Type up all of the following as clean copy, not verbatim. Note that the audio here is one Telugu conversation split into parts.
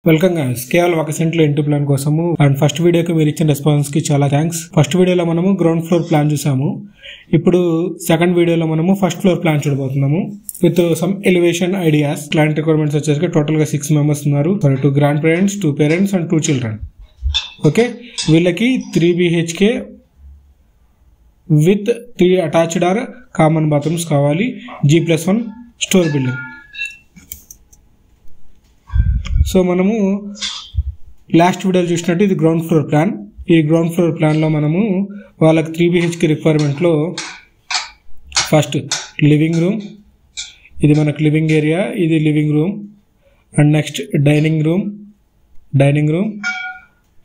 వెల్కమ్ గైస్, కేవలం ఒక సెంట్లో ఇంటి ప్లాన్ కోసము అండ్ ఫస్ట్ వీడియోకి మీరు ఇచ్చిన రెస్పాన్స్ కి చాలా థ్యాంక్స్. ఫస్ట్ వీడియోలో మనము గ్రౌండ్ ఫ్లోర్ ప్లాన్ చూసాము. ఇప్పుడు సెకండ్ వీడియోలో మనము ఫస్ట్ ఫ్లోర్ ప్లాన్ చూడబోతున్నాము with some elevation ideas. Client requirements వచ్చేసి టోటల్ గా 6 మెంబర్స్ ఉన్నారు. 2 grand parents, 2 parents and 2 children. Okay, వీళ్ళకి 3 BHK with 3 attached or common bathrooms కావాలి. G+1 store building. సో మనము లాస్ట్ వీడియోలో చూసినట్టు ఇది గ్రౌండ్ ఫ్లోర్ ప్లాన్. ఈ గ్రౌండ్ ఫ్లోర్ ప్లాన్లో మనము వాళ్ళకి 3 BHK రిక్వైర్మెంట్లో ఫస్ట్ లివింగ్ రూమ్, ఇది మనకు లివింగ్ ఏరియా, ఇది living room. And next dining room,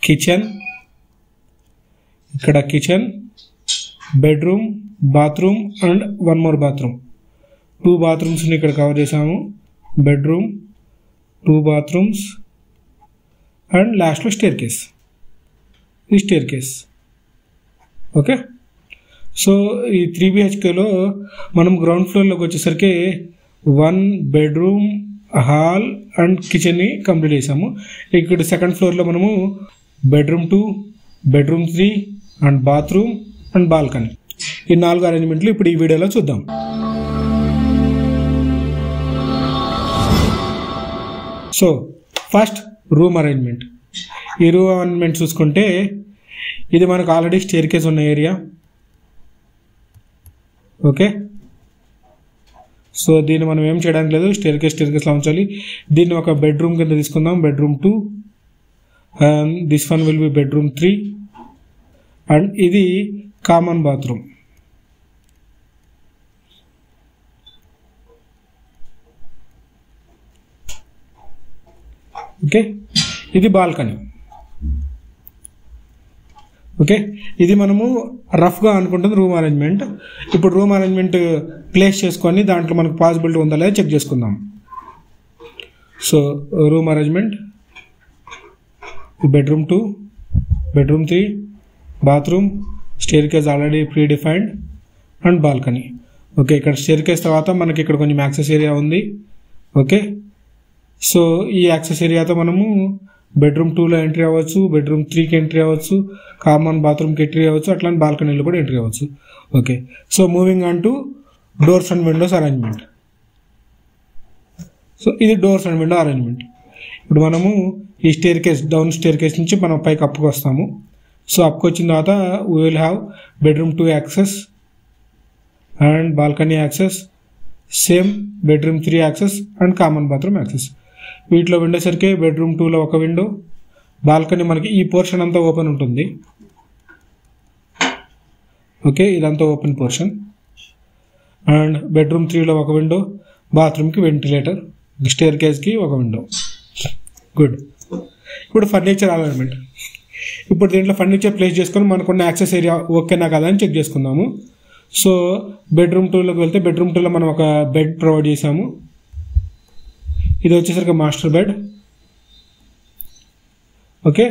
kitchen, ఇక్కడ kitchen, bedroom, bathroom and 1 more bathroom. 2 బాత్రూమ్స్ని ఇక్కడ కవర్ చేసాము. బెడ్రూమ్, 2 bathrooms అండ్ లాస్ట్లో స్టేర్ కేస్. ఈ స్టేర్ కేస్. ఓకే, సో ఈ 3 BHKలో మనం గ్రౌండ్ ఫ్లోర్లోకి వచ్చేసరికి 1 బెడ్రూమ్, హాల్ అండ్ కిచెన్ని కంప్లీట్ చేసాము. ఇక్కడ సెకండ్ ఫ్లోర్లో మనము bedroom 2, bedroom 3 and bathroom and balcony. ఈ 4 అరేంజ్మెంట్లు ఇప్పుడు ఈ వీడియోలో చూద్దాం. So first room arrangement. ఈ రూమ్ అరేంజ్మెంట్ చూసుకుంటే ఇది మనకు ఆల్రెడీ స్టేర్ కేస్ ఉన్న ఏరియా. ఓకే, సో దీన్ని మనం ఏం చేయడానికి లేదు, స్టేర్ కేస్లో ఉంచాలి. దీన్ని ఒక బెడ్రూమ్ కింద తీసుకుందాం. Bedroom 2 and this one will be bedroom 3 and ఇది కామన్ బాత్రూమ్. ఓకే, ఇది బాల్కనీ. ఓకే, ఇది మనము రఫ్గా అనుకుంటుంది రూమ్ అరేంజ్మెంట్. ఇప్పుడు రూమ్ అరేంజ్మెంట్ ప్లేస్ చేసుకొని దాంట్లో మనకు పాసిబిలిటీ ఉందా లేదా చెక్ చేసుకుందాం. So room arrangement, bedroom 2, bedroom 3, bathroom, staircase already pre defined and balcony. Okay, ఇక్కడ స్టేర్ కేస్ తర్వాత మనకి ఇక్కడ కొంచెం యాక్సెస్ ఏరియా ఉంది. ఓకే, సో ఈ యాక్సెస్ ఏరియాతో మనము బెడ్రూమ్ 2లో ఎంట్రీ అవ్వచ్చు, బెడ్రూమ్ 3కి ఎంట్రీ అవ్వచ్చు, కామన్ బాత్రూమ్కి ఎంట్రీ అవ్వచ్చు, అట్లాంటి బాల్కనీలో కూడా ఎంట్రీ అవ్వచ్చు. Okay, so moving on to doors and windows arrangement. So ఇది డోర్స్ అండ్ విండో అరేంజ్మెంట్. ఇప్పుడు మనము ఈ staircase, down staircase నుంచి మనం పైకి అప్పుకు వస్తాము. సో అప్పుకు వచ్చిన తర్వాత we will have bedroom 2 access and balcony access, same bedroom 3 access and common bathroom access. వీటిలో విండో సరికే బెడ్రూమ్ 2లో ఒక విండో, బాల్కనీ మనకి ఈ పోర్షన్ అంతా ఓపెన్ ఉంటుంది. ఓకే, ఇదంతా ఓపెన్ పోర్షన్. అండ్ బెడ్రూమ్ 3లో ఒక విండో, బాత్రూమ్కి వెంటిలేటర్, స్టేర్ కేస్కి ఒక విండో. గుడ్. ఇప్పుడు ఫర్నిచర్ అరేంజ్మెంట్. ఇప్పుడు దీంట్లో ఫర్నిచర్ ప్లేస్ చేసుకొని మనకున్న యాక్సెస్ ఏరియా ఓకేనా కదా అని చెక్ చేసుకుందాము. సో బెడ్రూమ్ 2లోకి వెళ్తే బెడ్రూమ్ 2లో మనం ఒక బెడ్ ప్రొవైడ్ చేసాము. ఇది వచ్చేసరికి మాస్టర్ బెడ్. ఓకే,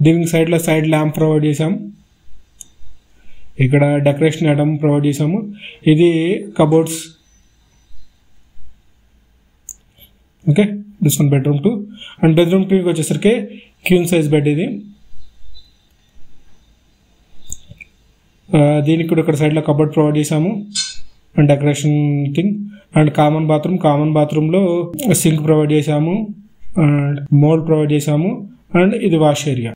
దీనికి సైడ్లో సైడ్ ల్యాంప్ ప్రొవైడ్ చేసాము. ఇక్కడ డెకరేషన్ ఐటమ్ ప్రొవైడ్ చేసాము. ఇది cupboards. Okay, this one bedroom 2 and bedroom 2కి వచ్చేసరికి క్వీన్ సైజ్ బెడ్. ఇది దీనికి కూడా ఇక్కడ సైడ్లో కబోర్డ్ ప్రొవైడ్ చేసాము and decoration thing. And common బాత్రూంలో సింక్ ప్రొవైడ్ చేసాము అండ్ మోల్డ్ ప్రొవైడ్ చేసాము అండ్ ఇది వాష్ ఏరియా.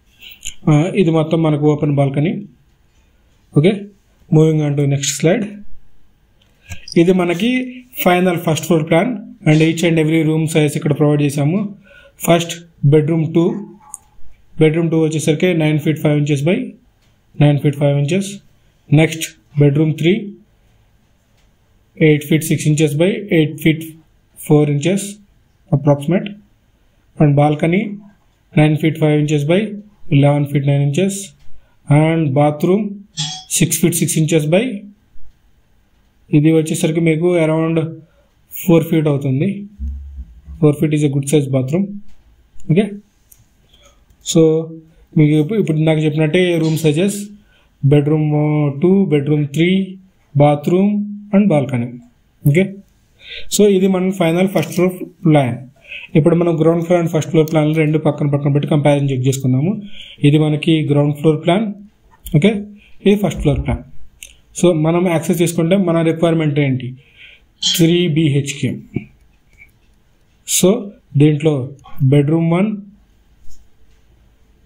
ఇది మొత్తం మనకు open balcony. Okay, moving on to next slide. ఇది మనకి final first floor plan and each and every room size ఇక్కడ ప్రొవైడ్ చేసాము. ఫస్ట్ బెడ్రూమ్ 2 వచ్చేసరికి 9 feet 5 inches by 9 feet 5 inches. Next bedroom 3 8 feet 6 inches by 8 feet 4 inches approximate. And balcony 9 feet 5 inches by 11 feet 9 inches. And bathroom 6 feet 6 inches by, ఇది వచ్చేసరికి మీకు అరౌండ్ 4 feet అవుతుంది. 4 feet is a good size bathroom. Okay, so మీకు ఇప్పుడు నాకు చెప్పినట్టే room sizes bedroom 2, bedroom 3, bathroom and balcony. Okay, so ఇది మన ఫైనల్ ఫస్ట్ ఫ్లోర్ ప్లాన్. ఇప్పుడు మనం ground floor and first floor plan రెండు పక్కన పెట్టి కంపారిజన్ చెక్ చేసుకుందాము. ఇది మనకి గ్రౌండ్ ఫ్లోర్ ప్లాన్, ఓకే, ఇది ఫస్ట్ ఫ్లోర్ ప్లాన్. సో మనం యాక్సెస్ చేసుకుంటే మన రిక్వైర్మెంట్ ఏంటి, 3 BHK. సో దీంట్లో bedroom 1,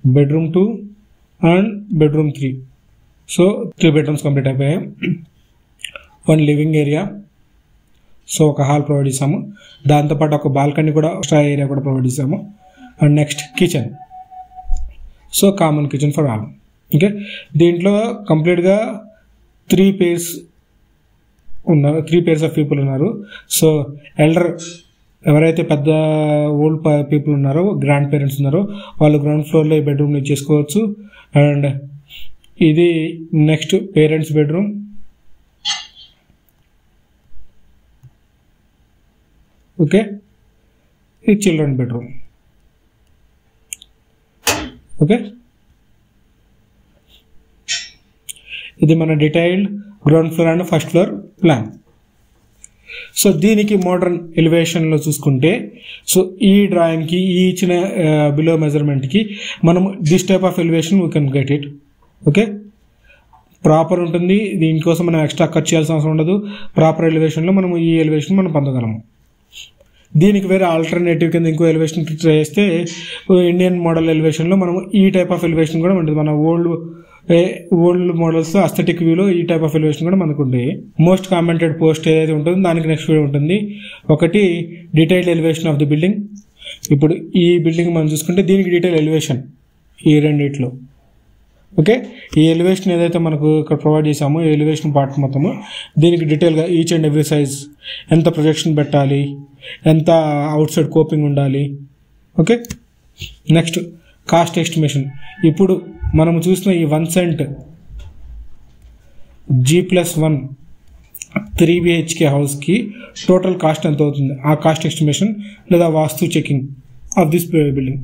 bedroom 2 and bedroom 3. So 3 bedrooms complete అయిపోయాయి. 1 లివింగ్ ఏరియా, సో ఒక హాల్ ప్రొవైడ్ చేసాము. దాంతోపాటు ఒక బాల్కనీ కూడా, ఎక్స్ట్రా ఏరియా కూడా ప్రొవైడ్ చేసాము. And next kitchen, so common kitchen for all. Okay, దీంట్లో కంప్లీట్గా 3 pairs ఉన్నారు, 3 pairs ఆఫ్ పీపుల్ ఉన్నారు. సో ఎల్డర్ ఎవరైతే పెద్ద ఓల్డ్ పీపుల్ ఉన్నారో, గ్రాండ్ పేరెంట్స్ ఉన్నారో, వాళ్ళు గ్రౌండ్ ఫ్లోర్లో ఈ బెడ్రూమ్ని చేసుకోవచ్చు. అండ్ ఇది నెక్స్ట్ పేరెంట్స్ బెడ్రూమ్, ఓకే, ఇది చిల్డ్రన్ బెడ్రూమ్. ఓకే, ఇది మన detailed ground floor and first floor plan. So దీనికి మోడర్న్ ఎలివేషన్లో చూసుకుంటే, సో ఈ డ్రాయింగ్కి, ఈ ఇచ్చిన బిలో మెజర్మెంట్కి మనం this type of elevation we can get it. Okay, proper ఉంటుంది, దీనికోసం మనం ఎక్స్ట్రా ఖర్చు చేయాల్సిన అవసరం ఉండదు. ప్రాపర్ ఎలివేషన్లో మనం ఈ ఎలివేషన్ మనం పొందగలము. దీనికి వేరే ఆల్టర్నేటివ్ కింద ఇంకో ఎలివేషన్ ట్రై చేస్తే, ఇండియన్ మోడల్ ఎలివేషన్లో మనం ఈ టైప్ ఆఫ్ ఎలివేషన్ కూడా ఉంటుంది. మన ఓల్డ్ మోడల్స్ అస్థెటిక్ వ్యూలో ఈ టైప్ ఆఫ్ ఎలివేషన్ కూడా మనకు ఉంటాయి. మోస్ట్ కామెంటెడ్ పోస్ట్ ఏదైతే ఉంటుందో దానికి నెక్స్ట్ వీడియో ఉంటుంది. ఒకటి detailed elevation of the building. ఇప్పుడు ఈ బిల్డింగ్ మనం చూసుకుంటే దీనికి డీటెయిల్ ఎలివేషన్ ఈ రెండిట్లో. ఓకే, ఈ ఎలివేషన్ ఏదైతే మనకు ఇక్కడ ప్రొవైడ్ చేసామో, ఈ ఎలివేషన్ పార్ట్ మొత్తము దీనికి డీటెయిల్గా ఈచ్ అండ్ ఎవ్రీ సైజ్, ఎంత ప్రొజెక్షన్ పెట్టాలి, ఎంత అవుట్ సైడ్ కోపింగ్ ఉండాలి. Okay, next cost estimation. ఇప్పుడు మనము చూసిన ఈ 1 cent G+1 3 BHK హౌస్కి టోటల్ కాస్ట్ ఎంత అవుతుంది, ఆ కాస్ట్ ఎస్టిమేషన్ లేదా వాస్తు చెకింగ్ ఆఫ్ దిస్ బిల్డింగ్.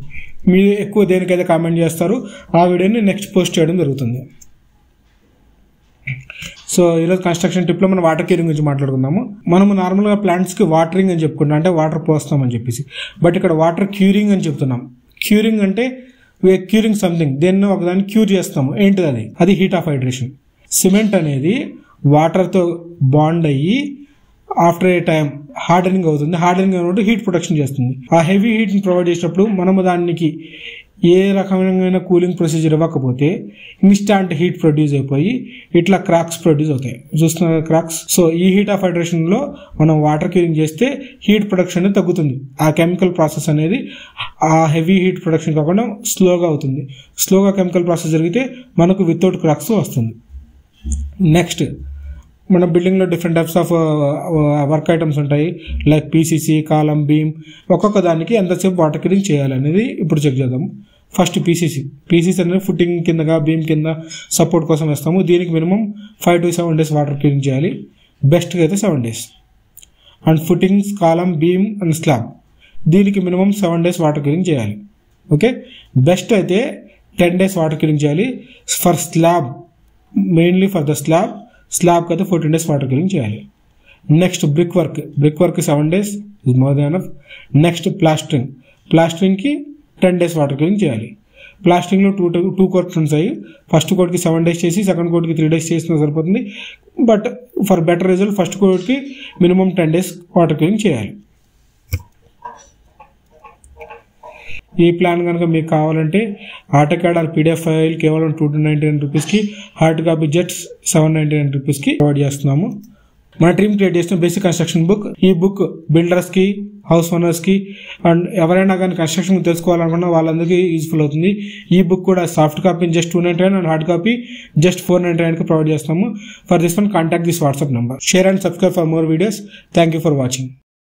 మీరు ఎక్కువ దేనికైతే కామెంట్ చేస్తారు ఆ వీడియోని నెక్స్ట్ పోస్ట్ చేయడం జరుగుతుంది. సో ఈరోజు కన్స్ట్రక్షన్ టిప్లో మనం వాటర్ క్యూరింగ్ గురించి మాట్లాడుకుందాము. మనము నార్మల్గా ప్లాంట్స్కి వాటరింగ్ అని చెప్పుకుంటాం, అంటే వాటర్ పోస్తామని చెప్పేసి. బట్ ఇక్కడ వాటర్ క్యూరింగ్ అని చెప్తున్నాం. క్యూరింగ్ అంటే వీఆర్ క్యూరింగ్ సంథింగ్, దేన్ని ఒకదాన్ని క్యూర్ చేస్తాము. ఏంటిది అది హీట్ ఆఫ్ హైడ్రేషన్. సిమెంట్ అనేది వాటర్తో బాండ్ అయ్యి ఆఫ్టర్ ఏ టైం హార్డనింగ్ అవుతుంది. హార్డనింగ్ అనేది హీట్ ప్రొటెక్షన్ చేస్తుంది. ఆ హెవీ హీట్ని ప్రొవైడ్ చేసినప్పుడు మనము దానికి ఏ రకమైన కూలింగ్ ప్రొసీజర్ ఇవ్వకపోతే ఇన్స్టాంట్ హీట్ ప్రొడ్యూస్ అయిపోయి ఇట్లా క్రాక్స్ ప్రొడ్యూస్ అవుతాయి. చూస్తున్న క్రాక్స్. సో ఈ హీట్ ఆఫ్ హైడ్రేషన్లో మనం వాటర్ క్యూరింగ్ చేస్తే హీట్ ప్రొడక్షన్ అనేది తగ్గుతుంది. ఆ కెమికల్ ప్రాసెస్ అనేది ఆ హెవీ హీట్ ప్రొడక్షన్ కాకుండా స్లోగా అవుతుంది. స్లోగా కెమికల్ ప్రాసెస్ జరిగితే మనకు వితౌట్ క్రాక్స్ వస్తుంది. నెక్స్ట్ మన బిల్డింగ్లో different types of work items ఉంటాయి, లైక్ పీసీసీ, కాలం, బీమ్. ఒక్కొక్క దానికి ఎంతసేపు వాటర్ క్యూరింగ్ చేయాలనేది ఇప్పుడు చెక్ చేద్దాం. ఫస్ట్ పీసీసీ అనేది ఫుటింగ్ కిందగా, బీమ్ కింద సపోర్ట్ కోసం వేస్తాము. దీనికి minimum 5 to 7 days water curing చేయాలి. బెస్ట్గా అయితే 7 days. And footings, column, beam and slab, దీనికి మినిమం 7 days వాటర్ క్యూరింగ్ చేయాలి. ఓకే, బెస్ట్ అయితే 10 days వాటర్ క్యూరింగ్ చేయాలి. For slab, mainly for the స్లాబ్కి అయితే 14 days వాటర్ క్యూరింగ్ చేయాలి. Next brick work 7 days is more than enough. Next ప్లాస్టరింగ్కి 10 days వాటర్ క్యూరింగ్ చేయాలి. ప్లాస్టరింగ్లో టూ కోట్స్ ఉంటాయి. ఫస్ట్ కోట్కి 7 days చేసి, సెకండ్ కోట్కి 3 days చేసినా సరిపోతుంది. But for better result first కోట్కి మినిమం 10 days వాటర్ క్యూరింగ్ చేయాలి. ఈ ప్లాన్ కనుక మీకు కావాలంటే ఆటోకాడ్ ఆర్ పీడిఎఫ్ ఫైల్ కేవలం 299 రూపీస్కి, హార్డ్ కాపీ జెట్స్ 799 రూపీస్కి ప్రొవైడ్ చేస్తున్నాము. మన టీమ్ క్రియేట్ చేసిన బేసిక్ కన్స్ట్రక్షన్ బుక్. ఈ బుక్ బిల్డర్స్కి, హౌస్ ఓనర్స్కి అండ్ ఎవరైనా కానీ కన్స్ట్రక్షన్ తెలుసుకోవాలనుకున్నా వాళ్ళందరికీ యూజ్ఫుల్ అవుతుంది. ఈ బుక్ కూడా soft copy just 299 and hard copy just 499కి ప్రొవైడ్ చేస్తాము. For this one contact this WhatsApp number. Share and subscribe for more videos. Thank you for watching.